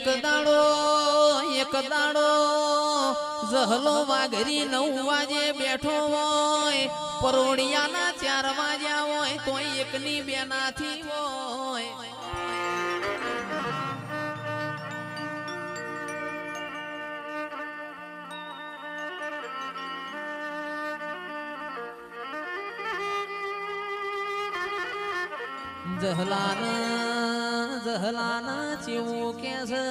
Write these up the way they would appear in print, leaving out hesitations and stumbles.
એક દાડો જહલો વાઘરી 9 વાગે બેઠો હોય, પરોડિયાના 4 વાગ્યા હોય, તોય એકની બેનાથી હોય. જહલાના ચેવું કે છે,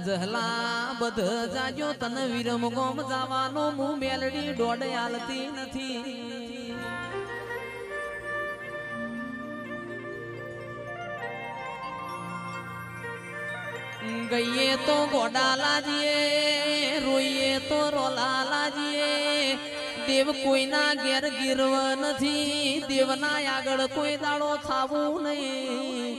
જહલા બધ જાજો તને વિરમ ગોમ જવાનો મું મેલડી દોડ આલતી નથી. ગઈએ તો ગોડા લાજીએ, રોઈએ તો રોલા લાજીએ. દેવ કોઈના ઘેર ગીરવ નથી, દેવના આગળ કોઈ દાડો થાવું નહીં.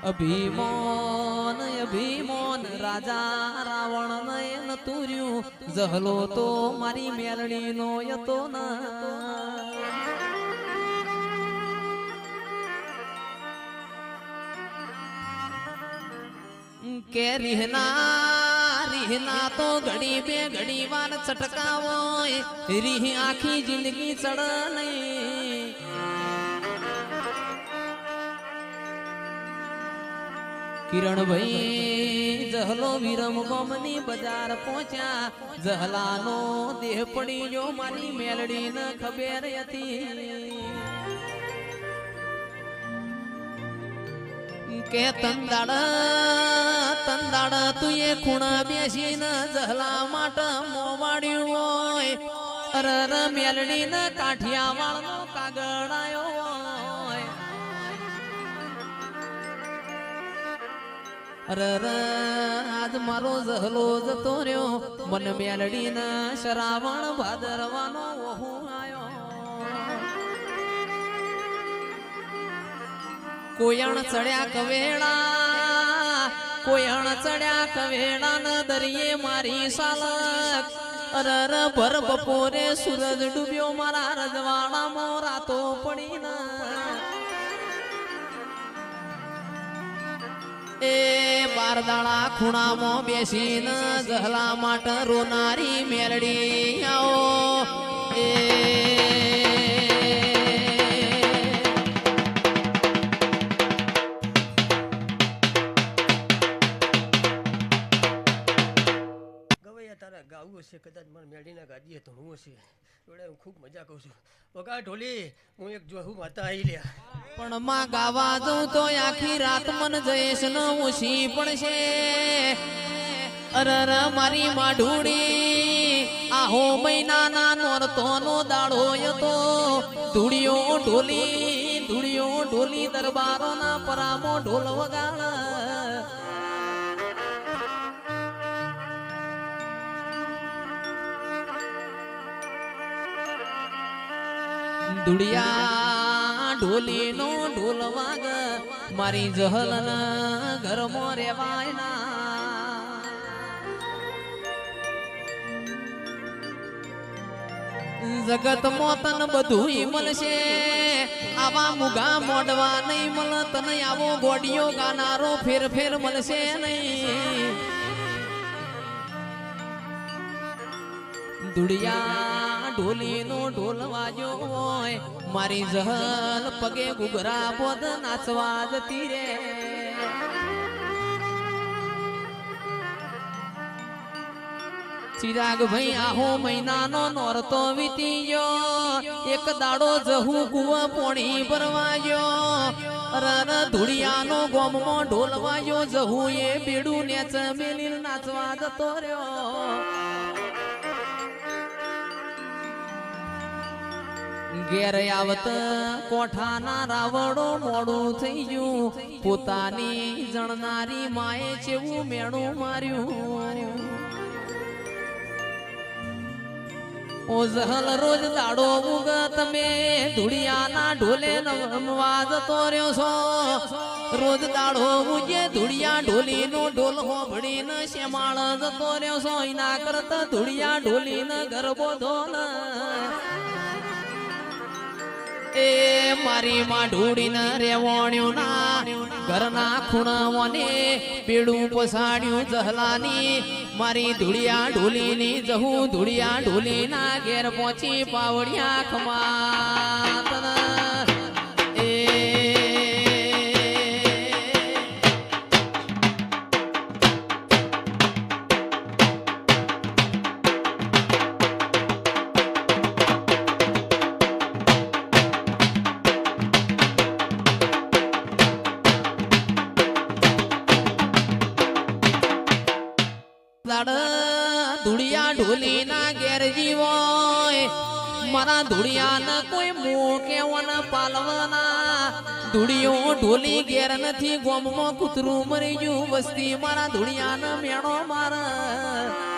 અભિમાન રાજા રાવણ નયન તુર્યું, જહલો તો મારી મેલડી નો યતો ના. કે રીહના તો ઘડી બે ઘડી વાર ચટકાવો, રીહ આખી જિંદગી ચડ નહીં. કિરણભાઈ જહલો વિરમ ગોમની બજાર પહોંચ્યા, જહલાનો દેહ પડી જો મારી મેલડી ન ખબર હતી. કે તંદાડ તું એ ખૂણા બેસીને જહલા માટે મોવાડ્યું હોય. અરર મેલડી ને કાઠિયાવાડ નો કાગળ આયો હોય. અરર આજ મારો જહલો જતો રહ્યો, મન મેલડી ને શ્રાવણ ભાદરવાનો વહુ આયો. કોયણ ચડ્યા કવેડા ન દરિયે મારી સાલક. અરર ભર બપોરે સૂરજ ડૂબ્યો મારા રજવાડામાં રાતો પડી ના. એ બારદાળા ખૂણામાં બેસીને જહલા માટે રોનારી મેલડી આવો. એ ગાવું હશે, કદાચ મારે મેળીના ગાડીએ તો હું હશે. જોડે હું ખૂબ મજા કહું છું. વગા ઢોલી હું એક જોઉં માતા આવી લ્યા. પણ માં ગાવા જઉં તો આખી રાત મન જઈશ ન ઉછી પડશે. અરર મારી માઢુડી આહો મહિનાના નોરતોનો દાડો હતો. ધૂળિયો ઢોલી દરબારોના પરામો ઢોલ વગાડ. દુડિયા ઢોલી નો ઢોલ વાગ, મારી જહલ ઘરમાં રેવાય ના. જગત મોતન બધું મળશે, આવા મુગા મોડવા નહીં મળ. તને આવો ગોડિયો ગાનારો ફેર મળશે નહીં. દુડિયા ઢોલી નો ઢોલ વાજો હોય, મારી જહલ પગે ગુગરા બોધ નાચવા જતી રે. ચિરાગ ભાઈ આહો મહિનાનો નોરતો વીતી ગયો, એક દાડો જહુ કુવા પોણી ભરવા ગયો. અરર ધુડિયાનો ગોમમાં ઢોલ વાજો, જહુ એ બેડું નેચ મેલીલ નાચવા જતો રહ્યો. ઘેર આવત કોઠાના રાવડો મોડું થઈ ગયું, પોતાની જણનારી માએ ચેવું મેણું માર્યું. ઓ જહલ રોજ દાડો ઉગ તમે ધુડિયાના ઢોલે રમવા જતો રહ્યો છો. રોજ દાડો ઉગે ધુડિયા ઢોલી નો ઢોલ હોભળીને શેમાળ જતો રહ્યો છો. એના કરતા ધુડિયા ઢોલીને ગરબો ધોલ. એ મારી માં ઢૂડીને રેવણ્યું ના ઘરના ખૂણાઓને પેડું પસાડ્યું જહલાની મારી ધૂળિયા ઢોલીની જહું ધૂળિયા ઢોલીના ઘેર પહોંચી પાવડિયા ખમાતન એ ધૂળિયા ઢોલી ના ઘેર જીવોય મારા ધૂળિયા ન કોઈ મોં કેવન પાલવાના ધૂળિયો ઢોલી ઘેર નથી ગોમમાં કૂતરું મરી ગયું વસ્તી મારા ધૂળિયા ન મેણો મારા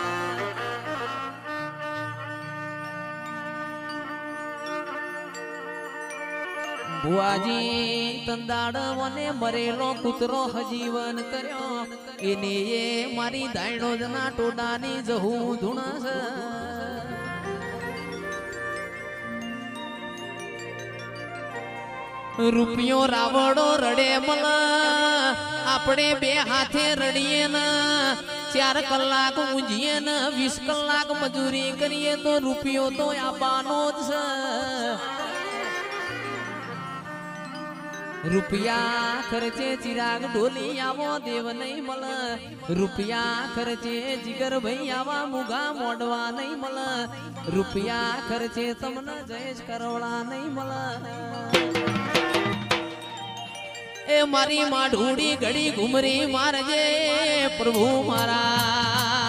બુઆજી તંદાડ વને મરેલો કૂતરો હજીવન કર્યો એને એ મારી દાયણો જના ટોડાની જહું ધૂણસ રૂપિયો રાવડો રડે મલ આપણે બે હાથે રડીએ ને 4 કલાક ઊંઘીએ ને 20 કલાક મજૂરી કરીએ તો રૂપિયો તો આપવાનો જ છે રૂપિયા ખર્ચે ચિરાગ ઢોલી આવો દેવ નહીં મળ રૂપિયા ખર્ચે જીગર ભાઈ આવા મુગા મોડવા નહીં મળ રૂપિયા ખર્ચે તમને જયેશ કરોડા નહીં મળ એ મારી માં ઢૂડી ઘડી ઘુમરી મારજે પ્રભુ મારા